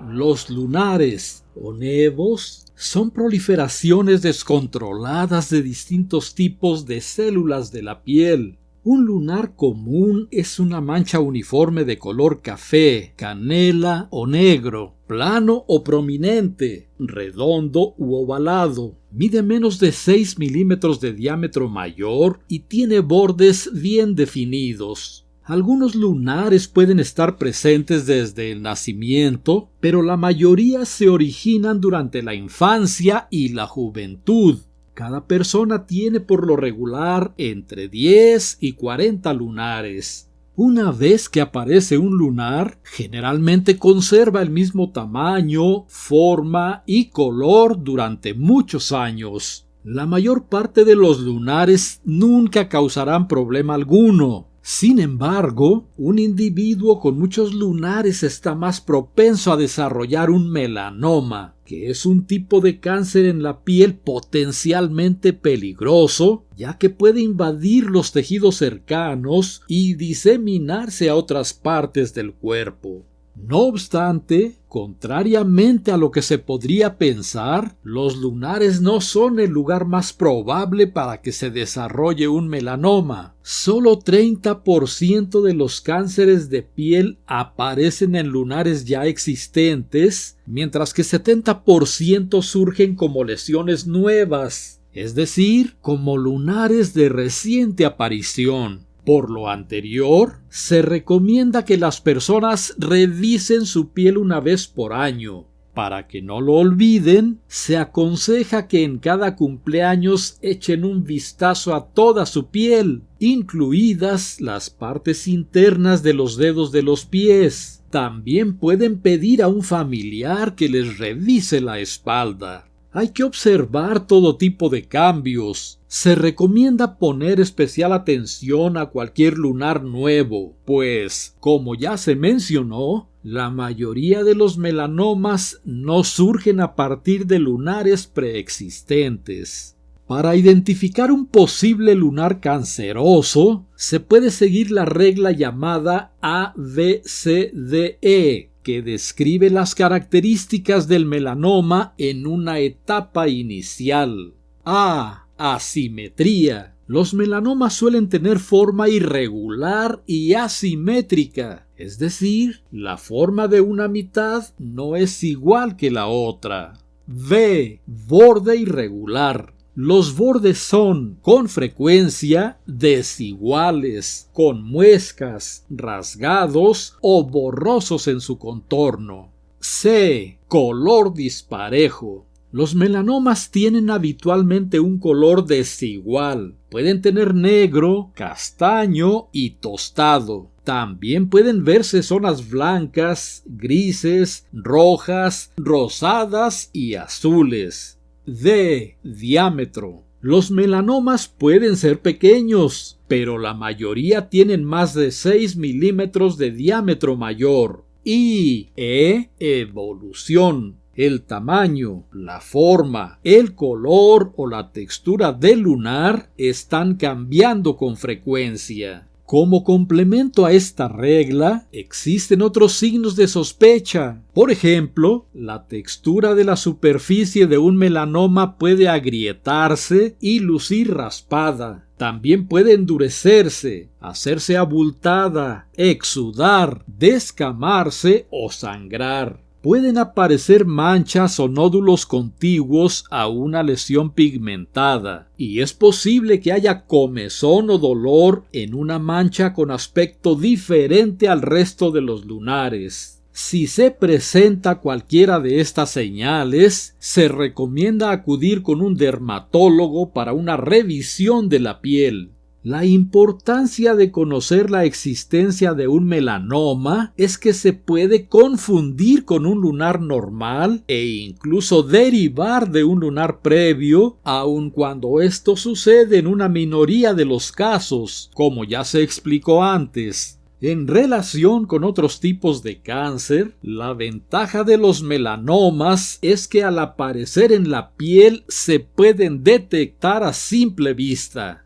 Los lunares o nevos son proliferaciones descontroladas de distintos tipos de células de la piel. Un lunar común es una mancha uniforme de color café, canela o negro, plano o prominente, redondo u ovalado. Mide menos de 6 milímetros de diámetro mayor y tiene bordes bien definidos. Algunos lunares pueden estar presentes desde el nacimiento, pero la mayoría se originan durante la infancia y la juventud. Cada persona tiene por lo regular entre 10 y 40 lunares. Una vez que aparece un lunar, generalmente conserva el mismo tamaño, forma y color durante muchos años. La mayor parte de los lunares nunca causarán problema alguno. Sin embargo, un individuo con muchos lunares está más propenso a desarrollar un melanoma, que es un tipo de cáncer en la piel potencialmente peligroso, ya que puede invadir los tejidos cercanos y diseminarse a otras partes del cuerpo. No obstante, contrariamente a lo que se podría pensar, los lunares no son el lugar más probable para que se desarrolle un melanoma. Solo 30% de los cánceres de piel aparecen en lunares ya existentes, mientras que 70% surgen como lesiones nuevas, es decir, como lunares de reciente aparición. Por lo anterior, se recomienda que las personas revisen su piel una vez por año. Para que no lo olviden, se aconseja que en cada cumpleaños echen un vistazo a toda su piel, incluidas las partes internas de los dedos de los pies. También pueden pedir a un familiar que les revise la espalda. Hay que observar todo tipo de cambios. Se recomienda poner especial atención a cualquier lunar nuevo, pues, como ya se mencionó, la mayoría de los melanomas no surgen a partir de lunares preexistentes. Para identificar un posible lunar canceroso, se puede seguir la regla llamada ABCDE, que describe las características del melanoma en una etapa inicial. A. Asimetría. Los melanomas suelen tener forma irregular y asimétrica, es decir, la forma de una mitad no es igual que la otra. B. Borde irregular. Los bordes son, con frecuencia, desiguales, con muescas, rasgados o borrosos en su contorno. C. Color disparejo. Los melanomas tienen habitualmente un color desigual. Pueden tener negro, castaño y tostado. También pueden verse zonas blancas, grises, rojas, rosadas y azules. D. Diámetro. Los melanomas pueden ser pequeños, pero la mayoría tienen más de 6 milímetros de diámetro mayor. Y evolución. El tamaño, la forma, el color o la textura del lunar están cambiando con frecuencia. Como complemento a esta regla, existen otros signos de sospecha. Por ejemplo, la textura de la superficie de un melanoma puede agrietarse y lucir raspada. También puede endurecerse, hacerse abultada, exudar, descamarse o sangrar. Pueden aparecer manchas o nódulos contiguos a una lesión pigmentada, y es posible que haya comezón o dolor en una mancha con aspecto diferente al resto de los lunares. Si se presenta cualquiera de estas señales, se recomienda acudir con un dermatólogo para una revisión de la piel. La importancia de conocer la existencia de un melanoma es que se puede confundir con un lunar normal e incluso derivar de un lunar previo, aun cuando esto sucede en una minoría de los casos, como ya se explicó antes. En relación con otros tipos de cáncer, la ventaja de los melanomas es que al aparecer en la piel se pueden detectar a simple vista.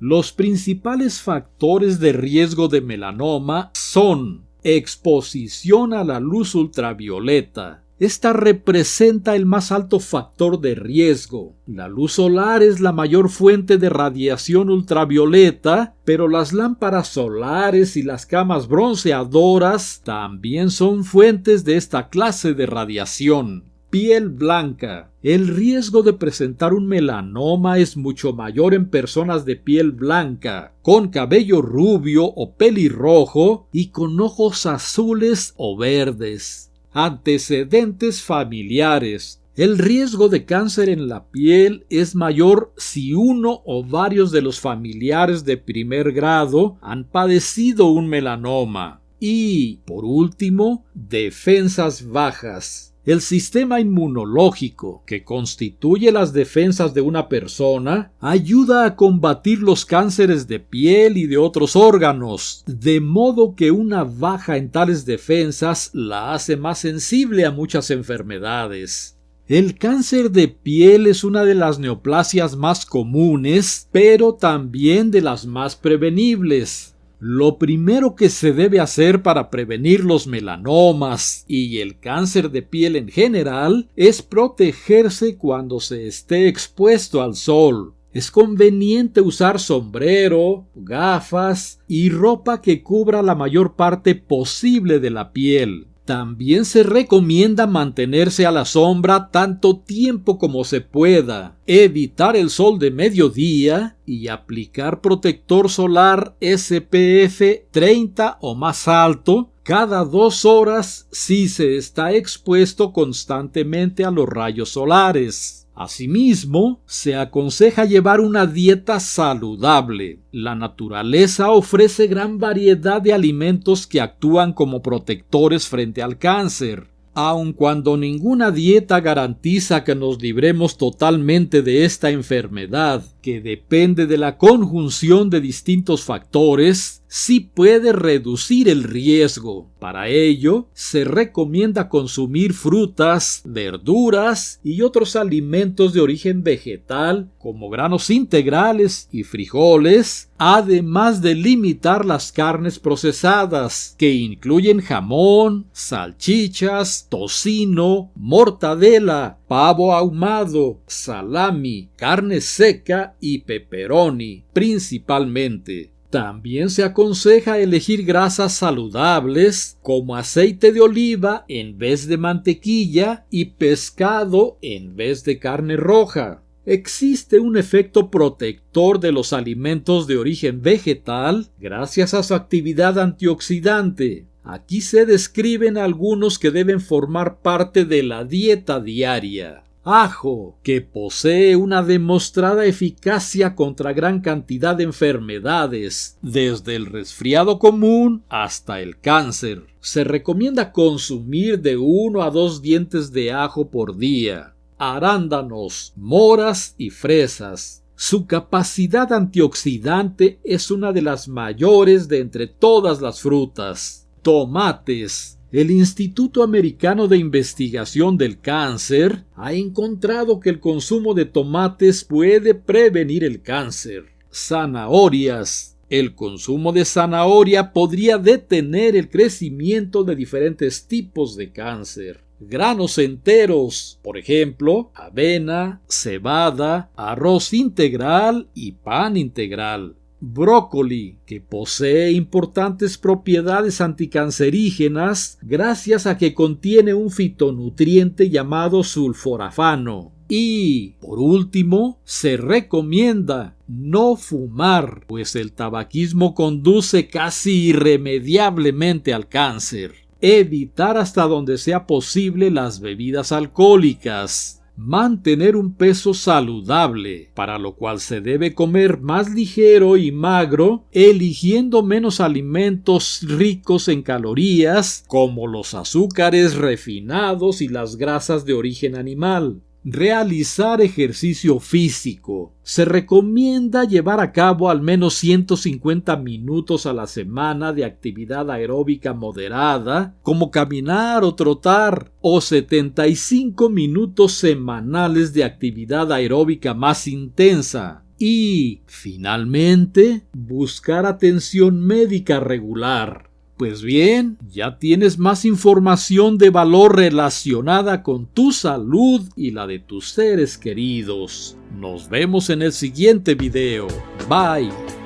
Los principales factores de riesgo de melanoma son Exposición a la luz ultravioleta. Esta representa el más alto factor de riesgo. La luz solar es la mayor fuente de radiación ultravioleta, pero las lámparas solares y las camas bronceadoras también son fuentes de esta clase de radiación. Piel blanca. El riesgo de presentar un melanoma es mucho mayor en personas de piel blanca, con cabello rubio o pelirrojo y con ojos azules o verdes. Antecedentes familiares. El riesgo de cáncer en la piel es mayor si uno o varios de los familiares de primer grado han padecido un melanoma. Y, por último, defensas bajas. El sistema inmunológico, que constituye las defensas de una persona, ayuda a combatir los cánceres de piel y de otros órganos, de modo que una baja en tales defensas la hace más sensible a muchas enfermedades. El cáncer de piel es una de las neoplasias más comunes, pero también de las más prevenibles. Lo primero que se debe hacer para prevenir los melanomas y el cáncer de piel en general es protegerse cuando se esté expuesto al sol. Es conveniente usar sombrero, gafas y ropa que cubra la mayor parte posible de la piel. También se recomienda mantenerse a la sombra tanto tiempo como se pueda, evitar el sol de mediodía y aplicar protector solar SPF 30 o más alto cada 2 horas si se está expuesto constantemente a los rayos solares. Asimismo, se aconseja llevar una dieta saludable. La naturaleza ofrece gran variedad de alimentos que actúan como protectores frente al cáncer. Aun cuando ninguna dieta garantiza que nos libremos totalmente de esta enfermedad, que depende de la conjunción de distintos factores, sí puede reducir el riesgo. Para ello, se recomienda consumir frutas, verduras y otros alimentos de origen vegetal, como granos integrales y frijoles, además de limitar las carnes procesadas, que incluyen jamón, salchichas, tocino, mortadela, pavo ahumado, salami, carne seca y pepperoni, principalmente. También se aconseja elegir grasas saludables como aceite de oliva en vez de mantequilla y pescado en vez de carne roja. Existe un efecto protector de los alimentos de origen vegetal gracias a su actividad antioxidante. Aquí se describen algunos que deben formar parte de la dieta diaria. Ajo, que posee una demostrada eficacia contra gran cantidad de enfermedades, desde el resfriado común hasta el cáncer. Se recomienda consumir de 1 a 2 dientes de ajo por día. Arándanos, moras y fresas. Su capacidad antioxidante es una de las mayores de entre todas las frutas. Tomates. El Instituto Americano de Investigación del Cáncer ha encontrado que el consumo de tomates puede prevenir el cáncer. Zanahorias. El consumo de zanahoria podría detener el crecimiento de diferentes tipos de cáncer. Granos enteros, por ejemplo, avena, cebada, arroz integral y pan integral. Brócoli, que posee importantes propiedades anticancerígenas gracias a que contiene un fitonutriente llamado sulforafano. Y, por último, se recomienda no fumar, pues el tabaquismo conduce casi irremediablemente al cáncer. Evitar hasta donde sea posible las bebidas alcohólicas. Mantener un peso saludable, para lo cual se debe comer más ligero y magro, eligiendo menos alimentos ricos en calorías, como los azúcares refinados y las grasas de origen animal. Realizar ejercicio físico. Se recomienda llevar a cabo al menos 150 minutos a la semana de actividad aeróbica moderada, como caminar o trotar, o 75 minutos semanales de actividad aeróbica más intensa. Y, finalmente, buscar atención médica regular. Pues bien, ya tienes más información de valor relacionada con tu salud y la de tus seres queridos. Nos vemos en el siguiente video. Bye.